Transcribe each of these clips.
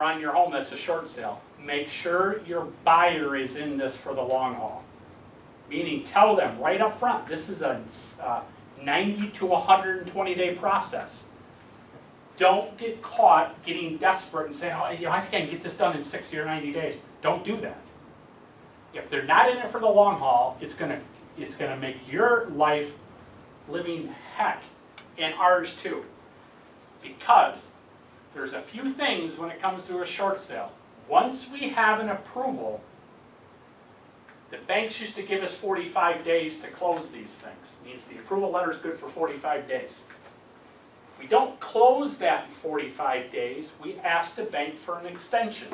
on your home that's a short sale, make sure your buyer is in this for the long haul. Meaning, tell them right up front, this is a 90 to 120 day process. Don't get caught getting desperate and saying, oh, you know, I think I can get this done in 60 or 90 days. Don't do that. If they're not in it for the long haul, it's gonna make your life living heck, and ours too. Because there's a few things when it comes to a short sale. Once we have an approval, the banks used to give us 45 days to close these things. It means the approval letter is good for 45 days. We don't close that in 45 days. We ask the bank for an extension.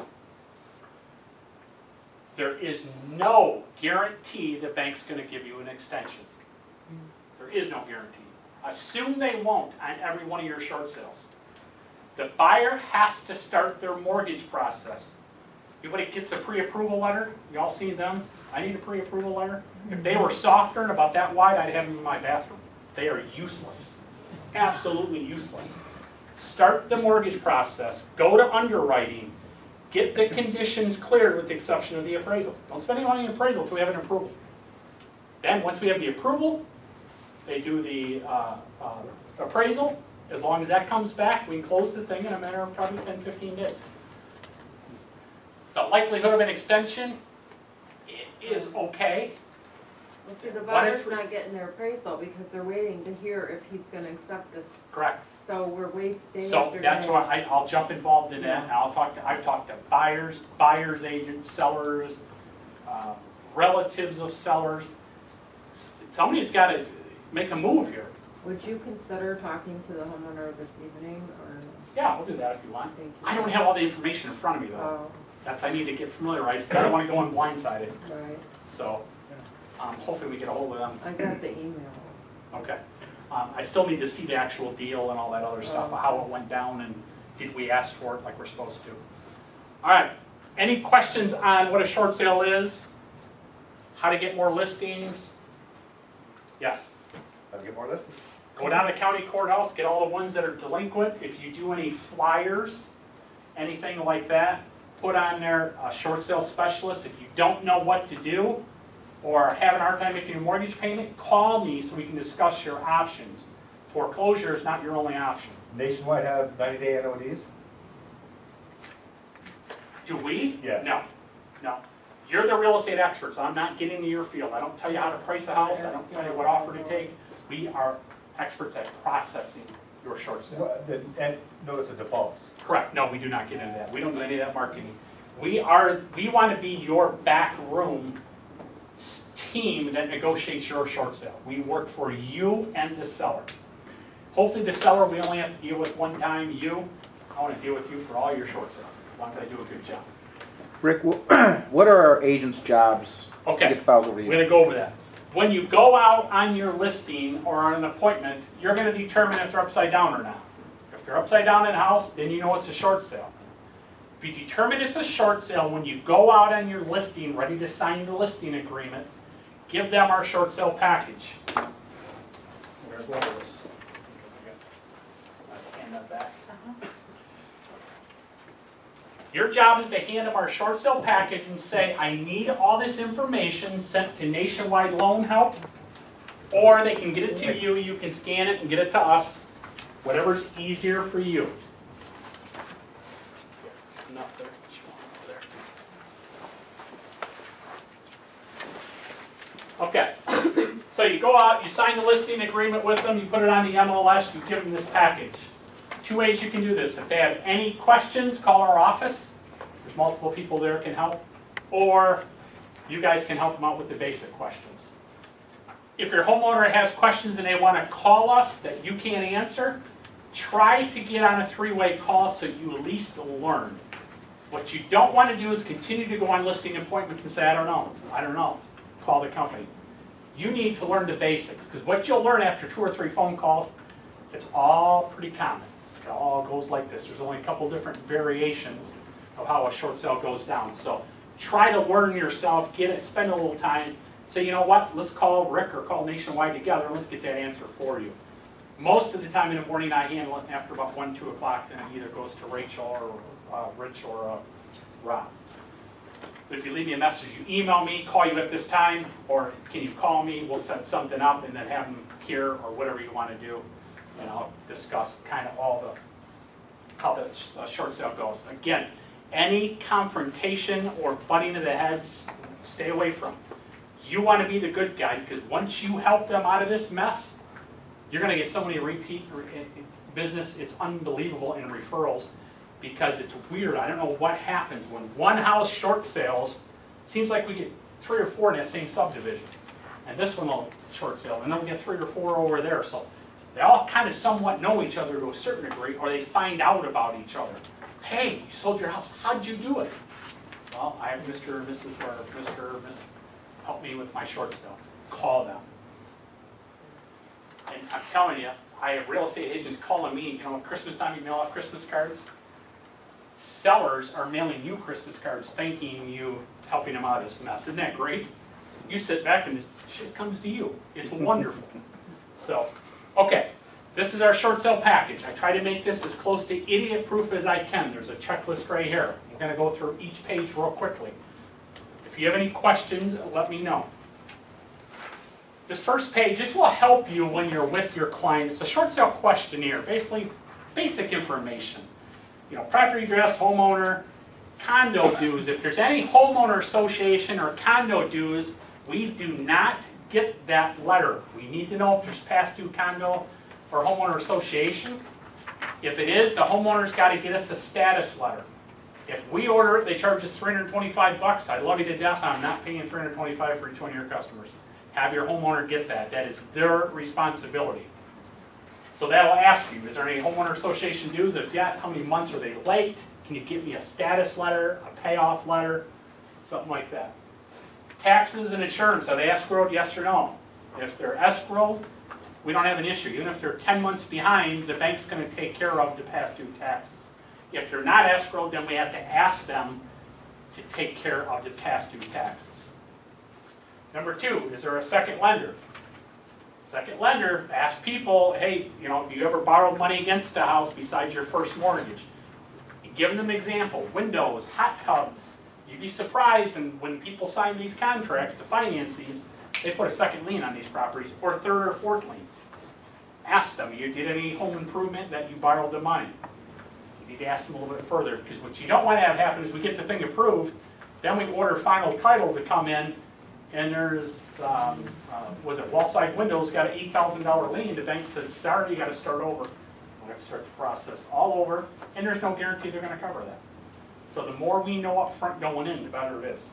There is no guarantee the bank's going to give you an extension. There is no guarantee. Assume they won't on every one of your short sales. The buyer has to start their mortgage process. Everybody gets a pre-approval letter. You all see them? I need a pre-approval letter. If they were softer and about that wide, I'd have them in my bathroom. They are useless. Absolutely useless. Start the mortgage process. Go to underwriting. Get the conditions cleared with the exception of the appraisal. Don't spend any money on appraisal until we have an approval. Then once we have the approval, they do the appraisal. As long as that comes back, we can close the thing in a matter of probably 10, 15 days. The likelihood of an extension is okay. Well, see, the buyer's not getting their appraisal because they're waiting to hear if he's gonna accept this. Correct. So we're wasting. So that's why I'll jump involved in that. And I've talked to buyers, buyers agents, sellers, relatives of sellers. Somebody's got to make a move here. Would you consider talking to the homeowner this evening, or? Yeah, we'll do that if you want. Thank you. I don't have all the information in front of me though. Oh, That's, I need to get familiarized because I don't want to go in blindsided. right. So hopefully we get a hold of them. I got the email. Okay. I still need to see the actual deal and all that other stuff, Oh. how it went down and did we ask for it like we're supposed to. All right. Any questions on what a short sale is? How to get more listings? Yes. How to get more listings. Go down to county courthouse, get all the ones that are delinquent. If you do any flyers, anything like that, put on there a short sale specialist. If you don't know what to do or having a hard time making your mortgage payment, call me so we can discuss your options. Foreclosure is not your only option. Nationwide have 90-day NODs? Do we? Yeah. No, no. You're the real estate experts. I'm not getting into your field. I don't tell you how to price a house. I don't tell you what offer to take. We are experts at processing your short sale. And notice the defaults. Correct. No, we do not get into that. We don't do any of that marketing. We want to be your back room team that negotiates your short sale. We work for you and the seller. Hopefully the seller we only have to deal with one time. I want to deal with you for all your short sales, as long as I do a good job. Rick, what are our agents' jobs to Okay, get the files over we're to you? going to go over that. When you go out on your listing or on an appointment, you're going to determine if they're upside down or not. If they're upside down in a house, then you know it's a short sale. If you determine it's a short sale, when you go out on your listing, ready to sign the listing agreement, give them our short sale package. We're going to go over this. Hand that back. Your job is to hand them our short sale package and say, I need all this information sent to Nationwide Loan Help, or they can get it to you, you can scan it and get it to us, whatever's easier for you. Enough there. Okay, so you go out, you sign the listing agreement with them, you put it on the MLS, you give them this package. Two ways you can do this. If they have any questions, call our office. There's multiple people there can help. Or you guys can help them out with the basic questions. If your homeowner has questions and they want to call us that you can't answer, try to get on a three-way call so you at least learn. What you don't want to do is continue to go on listing appointments and say, I don't know. Call the company. You need to learn the basics, because what you'll learn after 2 or 3 phone calls, it's all pretty common. It all goes like this. There's only a couple different variations of how a short sale goes down. So try to learn yourself, get it, spend a little time, say, you know what, let's call Rick or call Nationwide together and let's get that answer for you. Most of the time in the morning, I handle it, and after about 1, 2 o'clock, then it either goes to Rachel or Rich or Rob. If you leave me a message, you email me, call you at this time, or can you call me, we'll set something up and then have them here or whatever you want to do, and I'll discuss kind of how the short sale goes. Again, any confrontation or butting of the heads, stay away from. You want to be the good guy, because once you help them out of this mess, you're going to get so many repeat business, it's unbelievable in referrals, because it's weird. I don't know what happens when one house short sales, seems like we get 3 or 4 in that same subdivision. And this one will short sale, and then we get 3 or 4 over there. So they all kind of somewhat know each other to a certain degree, or they find out about each other. Hey, you sold your house, how'd you do it? Well, I have Mr. or Mrs. or Mr. or Miss help me with my short sale. Call them. And I'm telling you, I have real estate agents calling me, you know, at Christmas time you mail out Christmas cards. Sellers are mailing you Christmas cards thanking you, helping them out of this mess. Isn't that great? You sit back and the shit comes to you. It's wonderful. So, okay, this is our short sale package. I try to make this as close to idiot proof as I can. There's a checklist right here. I'm going to go through each page real quickly. If you have any questions, let me know. This first page, this will help you when you're with your client. It's a short sale questionnaire, basically basic information. You know, property address, homeowner, condo dues. If there's any homeowner association or condo dues, we do not get that letter. We need to know if there's past due condo or homeowner association. If it is, the homeowner's got to get us a status letter. If we order it, they charge us $325. I love you to death. I'm not paying $325 for each one of your customers. Have your homeowner get that. That is their responsibility. So that'll ask you, is there any homeowner association dues? If yeah, how many months are they late? Can you give me a status letter, a payoff letter, something like that? Taxes and insurance, are they escrowed, yes or no? If they're escrowed, we don't have an issue. Even if they're 10 months behind, the bank's going to take care of the past due taxes. If they're not escrowed, then we have to ask them to take care of the past due taxes. Number 2, is there a second lender? Second lender, ask people, hey, you know, have you ever borrowed money against the house besides your first mortgage? You give them an example, windows, hot tubs. You'd be surprised when people sign these contracts to finance these, they put a second lien on these properties, or third or fourth liens. Ask them, you did any home improvement that you borrowed the money? You need to ask them a little bit further, because what you don't want to have happen is we get the thing approved, then we order final title to come in, and there's, was it Wallside Windows got an $8,000 lien. The bank says, sorry, you got to start over. We're going to start the process all over, and there's no guarantee they're going to cover that. So the more we know up front going in, the better it is.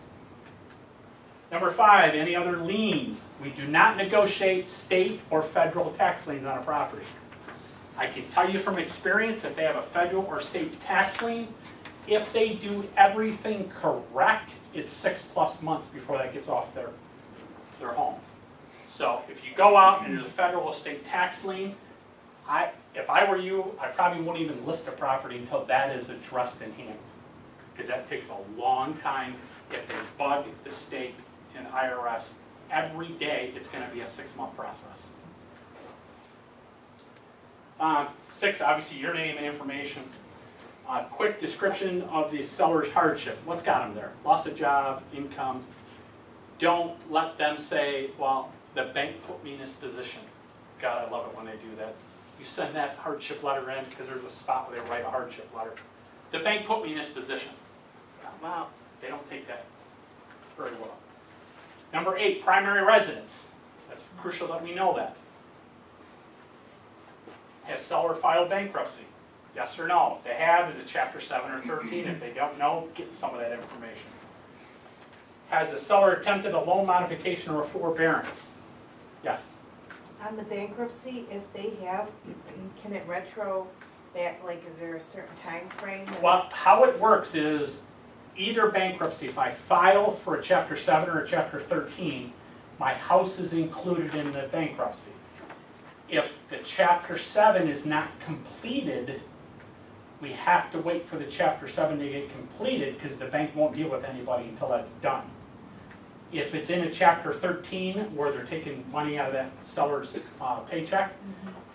Number 5, any other liens. We do not negotiate state or federal tax liens on a property. I can tell you from experience, if they have a federal or state tax lien, if they do everything correct, it's 6+ months before that gets off their home. So if you go out and there's a federal or state tax lien, if I were you, I probably wouldn't even list a property until that is addressed and handled. Because that takes a long time. If they bug the state and IRS every day, it's going to be a 6-month process. 6, obviously your name and information. Quick description of the seller's hardship. What's got them there? Loss of job, income. Don't let them say, well, the bank put me in this position. God, I love it when they do that. You send that hardship letter in because there's a spot where they write a hardship letter. The bank put me in this position. Well, they don't take that very well. Number 8, primary residence. That's crucial that we know that. Has seller filed bankruptcy? Yes or no? If they have, is it Chapter 7 or 13? If they don't know, get some of that information. Has the seller attempted a loan modification or a forbearance? Yes. On the bankruptcy, if they have, can it retro back, like, is there a certain time frame? Well, how it works is either bankruptcy, if I file for a Chapter 7 or a Chapter 13, my house is included in the bankruptcy. If the Chapter 7 is not completed, we have to wait for the Chapter 7 to get completed because the bank won't deal with anybody until that's done. If it's in a chapter 13 where they're taking money out of that seller's paycheck,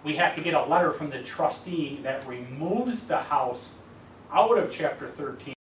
we have to get a letter from the trustee that removes the house out of chapter 13